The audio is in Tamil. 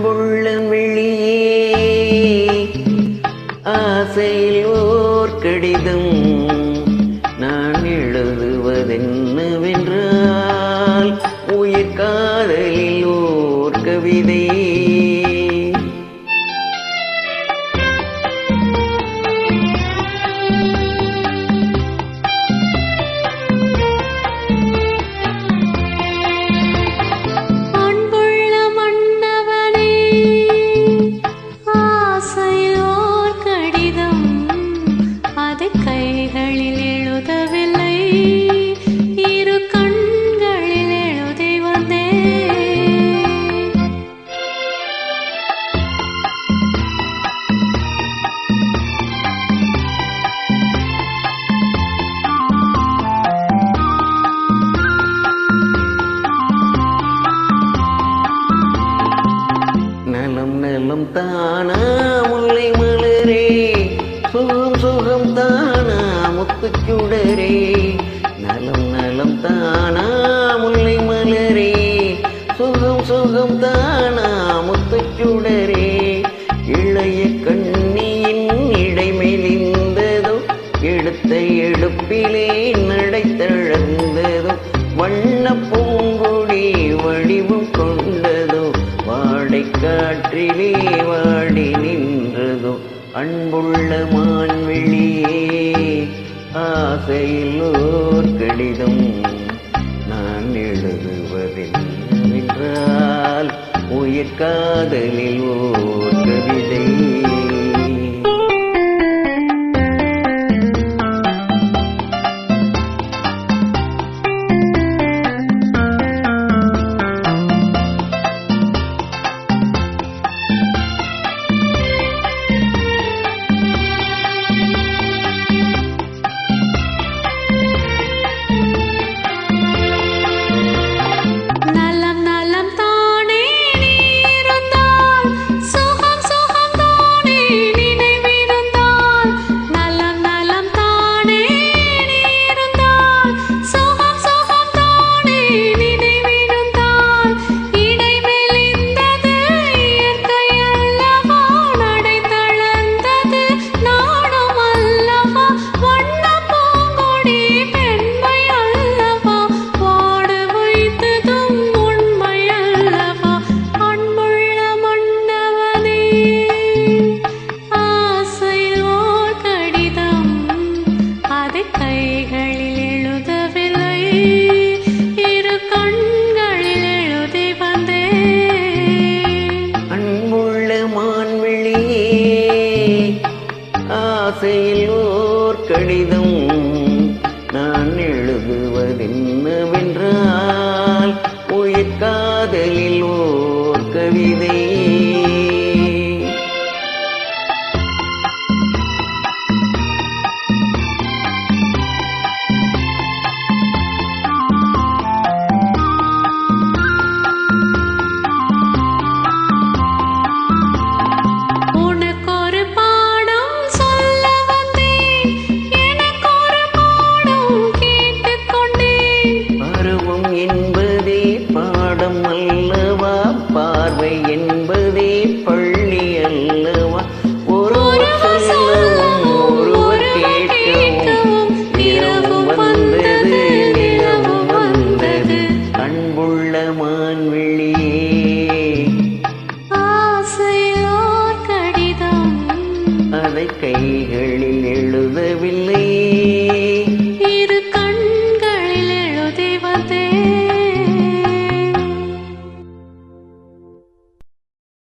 அன்புள்ள வெளியே ஆசையில் ஓர் கடிதம் நான் எழுதுவதென்னவென்றால் உயிர் காதலில் ஓர் கவிதை. கைகளில் எழுதவில்லை, இரு கண்களில் எழுதி வந்தேன். நலம் நலம் தானா முல்லை மலரே, சுகம் சுகம் தானா முத்துச்சுடரே. நலம் நலம் தானா முல்லை மலரே, சுகம் சுகம் தானா முத்துச்சுடரே. இளைய கண்ணியின் இடை மெலிந்ததோ, எடுத்த எடுப்பிலே நடை தழந்ததோ. வண்ண பூங்கொடி வடிவம் கொண்டதோ, வாடை காற்றிலே வாடி நின்றதோ. அன்புள்ள மான்வெளியே ஆசையில் ஓர் கடிதம் நான் எழுதுவதென்னவென்றால் உயிர் காதலில் ஓர் கவிதை. கைகளில் எழுதவில்லை, இரு கண்களில் எழுதி வந்தேன். அன்புள்ள மான்வெளியே ஆசையில் ஓர் கடிதம் நான் எழுதுவதென்னவென்றால் உயிர் காதலில் ஓர் கவிதை. என்பதே பாடம் அல்லவா, பார்வை என்பதே பள்ளி அல்லவா. ஒருவர் சொல்லவும் ஒருவர் கேட்கவும் இரவும் வந்தது நிலவும் வந்தது. அன்புள்ள மான்வெளியே ஆசையில் ஓர் கடிதம் அதை கைகளில் எழுதவில்லை,